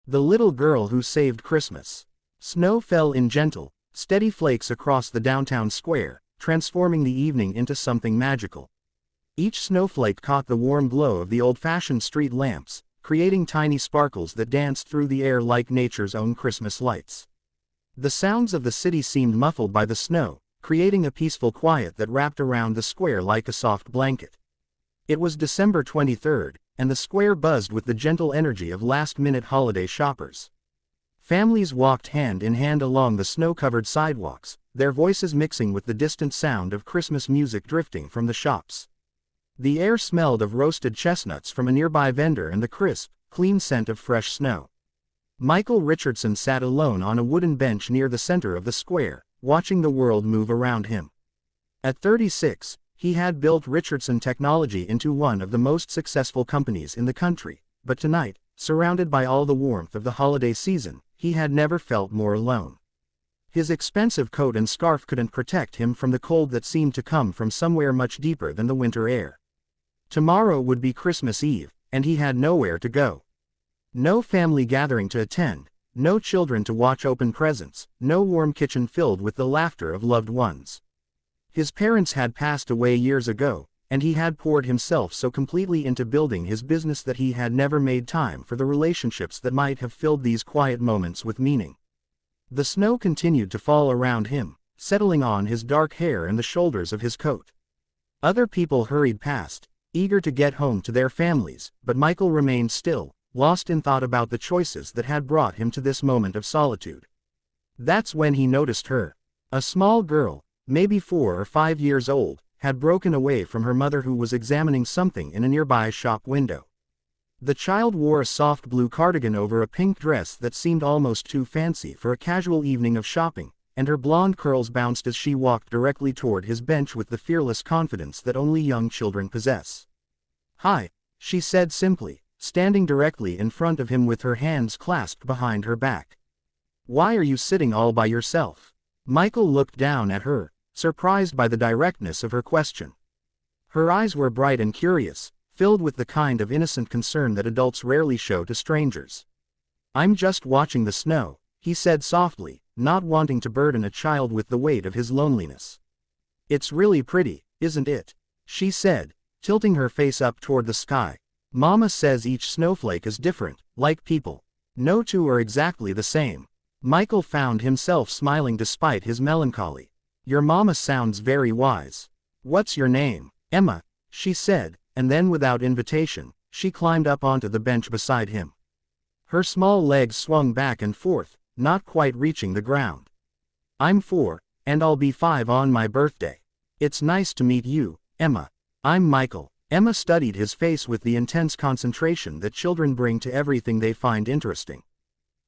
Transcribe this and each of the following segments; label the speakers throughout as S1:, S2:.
S1: The little girl who saved Christmas. Snow fell in gentle, steady flakes across the downtown square, transforming the evening into something magical. Each snowflake caught the warm glow of the old-fashioned street lamps, creating tiny sparkles that danced through the air like nature's own Christmas lights. The sounds of the city seemed muffled by the snow, creating a peaceful quiet that wrapped around the square like a soft blanket. It was December 23rd, and the square buzzed with the gentle energy of last-minute holiday shoppers. Families walked hand in hand along the snow-covered sidewalks, their voices mixing with the distant sound of Christmas music drifting from the shops. The air smelled of roasted chestnuts from a nearby vendor and the crisp, clean scent of fresh snow. Michael Richardson sat alone on a wooden bench near the center of the square, watching the world move around him. At 36, he had built Richardson Technology into one of the most successful companies in the country, but tonight, surrounded by all the warmth of the holiday season, he had never felt more alone. His expensive coat and scarf couldn't protect him from the cold that seemed to come from somewhere much deeper than the winter air. Tomorrow would be Christmas Eve, and he had nowhere to go. No family gathering to attend, no children to watch open presents, no warm kitchen filled with the laughter of loved ones. His parents had passed away years ago, and he had poured himself so completely into building his business that he had never made time for the relationships that might have filled these quiet moments with meaning. The snow continued to fall around him, settling on his dark hair and the shoulders of his coat. Other people hurried past, eager to get home to their families, but Michael remained still, lost in thought about the choices that had brought him to this moment of solitude. That's when he noticed her. A small girl, maybe 4 or 5 years old, had broken away from her mother who was examining something in a nearby shop window. The child wore a soft blue cardigan over a pink dress that seemed almost too fancy for a casual evening of shopping, and her blonde curls bounced as she walked directly toward his bench with the fearless confidence that only young children possess. "Hi," she said simply, standing directly in front of him with her hands clasped behind her back. "Why are you sitting all by yourself?" Michael looked down at her, surprised by the directness of her question. Her eyes were bright and curious, filled with the kind of innocent concern that adults rarely show to strangers. "I'm just watching the snow," he said softly, not wanting to burden a child with the weight of his loneliness. "It's really pretty, isn't it?" she said, tilting her face up toward the sky. "Mama says each snowflake is different, like people. No two are exactly the same." Michael found himself smiling despite his melancholy. "Your mama sounds very wise. What's your name?" "Emma," she said, and then without invitation, she climbed up onto the bench beside him. Her small legs swung back and forth, not quite reaching the ground. "I'm 4, and I'll be 5 on my birthday. It's nice to meet you, Emma." "I'm Michael." Emma studied his face with the intense concentration that children bring to everything they find interesting.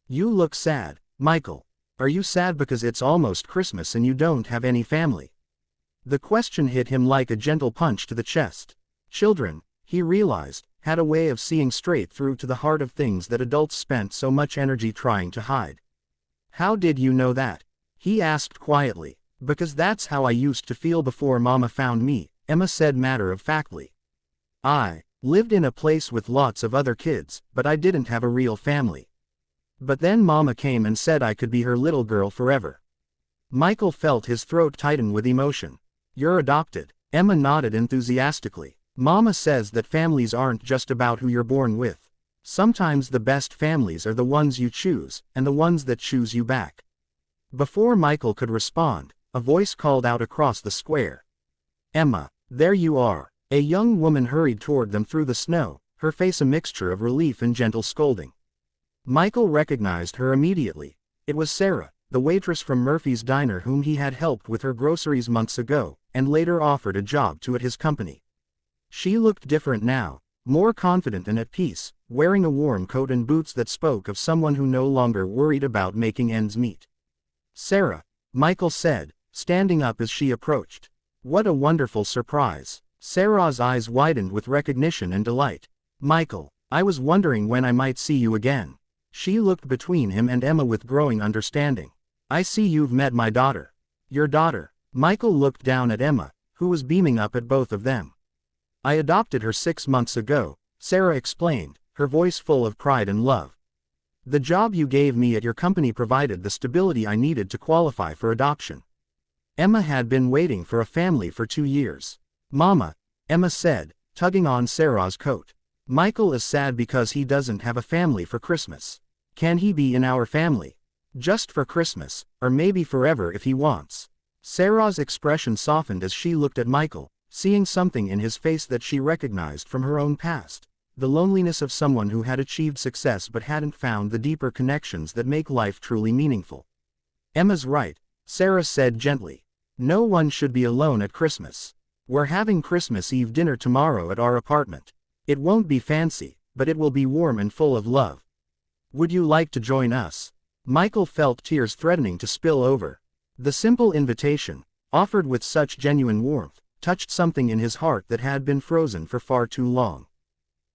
S1: "You look sad, Michael. Are you sad because it's almost Christmas and you don't have any family?" The question hit him like a gentle punch to the chest. Children, he realized, had a way of seeing straight through to the heart of things that adults spent so much energy trying to hide. "How did you know that?" he asked quietly. "Because that's how I used to feel before Mama found me," Emma said matter-of-factly. "I lived in a place with lots of other kids, but I didn't have a real family. But then Mama came and said I could be her little girl forever." Michael felt his throat tighten with emotion. "You're adopted." Emma nodded enthusiastically. "Mama says that families aren't just about who you're born with. Sometimes the best families are the ones you choose, and the ones that choose you back." Before Michael could respond, a voice called out across the square. "Emma, there you are." A young woman hurried toward them through the snow, her face a mixture of relief and gentle scolding. Michael recognized her immediately. It was Sarah, the waitress from Murphy's Diner whom he had helped with her groceries months ago, and later offered a job to at his company. She looked different now, more confident and at peace, wearing a warm coat and boots that spoke of someone who no longer worried about making ends meet. "Sarah," Michael said, standing up as she approached. "What a wonderful surprise." Sarah's eyes widened with recognition and delight. "Michael, I was wondering when I might see you again." She looked between him and Emma with growing understanding. "I see you've met my daughter." "Your daughter?" Michael looked down at Emma, who was beaming up at both of them. "I adopted her 6 months ago," Sarah explained, her voice full of pride and love. The job you gave me at your company provided the stability I needed to qualify for adoption. Emma had been waiting for a family for 2 years. Mama, Emma said, tugging on Sarah's coat. Michael is sad because he doesn't have a family for Christmas. Can he be in our family? Just for Christmas, or maybe forever if he wants. Sarah's expression softened as she looked at Michael, seeing something in his face that she recognized from her own past. The loneliness of someone who had achieved success but hadn't found the deeper connections that make life truly meaningful. Emma's right, Sarah said gently. No one should be alone at Christmas. We're having Christmas Eve dinner tomorrow at our apartment. It won't be fancy, but it will be warm and full of love. Would you like to join us? Michael felt tears threatening to spill over. The simple invitation, offered with such genuine warmth, touched something in his heart that had been frozen for far too long.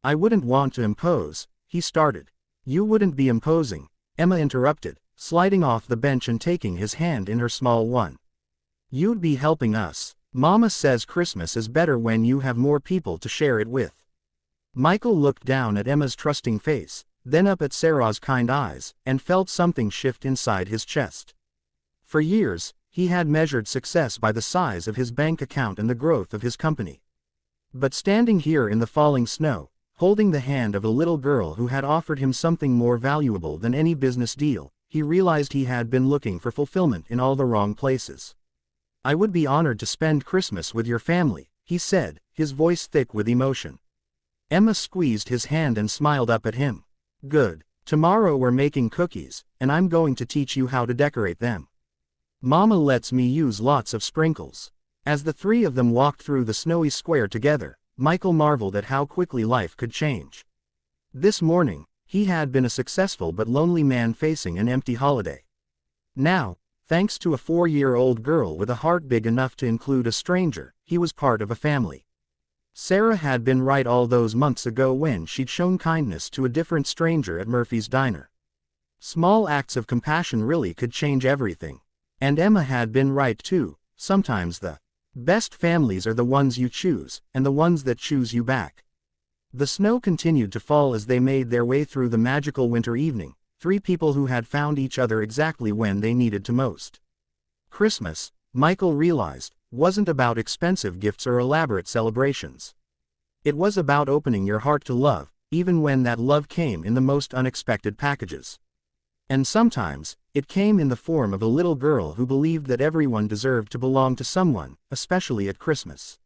S1: I wouldn't want to impose, he started. You wouldn't be imposing, Emma interrupted, sliding off the bench and taking his hand in her small one. You'd be helping us. Mama says Christmas is better when you have more people to share it with. Michael looked down at Emma's trusting face, then up at Sarah's kind eyes, and felt something shift inside his chest. For years, he had measured success by the size of his bank account and the growth of his company. But standing here in the falling snow, holding the hand of a little girl who had offered him something more valuable than any business deal, he realized he had been looking for fulfillment in all the wrong places. I would be honored to spend Christmas with your family, he said, his voice thick with emotion. Emma squeezed his hand and smiled up at him. Good. Tomorrow we're making cookies, and I'm going to teach you how to decorate them. Mama lets me use lots of sprinkles. As the three of them walked through the snowy square together, Michael marveled at how quickly life could change. This morning, he had been a successful but lonely man facing an empty holiday. Now, thanks to a 4-year-old girl with a heart big enough to include a stranger, he was part of a family. Sarah had been right all those months ago when she'd shown kindness to a different stranger at Murphy's Diner. Small acts of compassion really could change everything. And Emma had been right too. Sometimes the best families are the ones you choose, and the ones that choose you back. The snow continued to fall as they made their way through the magical winter evening, three people who had found each other exactly when they needed to most. Christmas, Michael realized, wasn't about expensive gifts or elaborate celebrations. It was about opening your heart to love, even when that love came in the most unexpected packages. And sometimes, it came in the form of a little girl who believed that everyone deserved to belong to someone, especially at Christmas.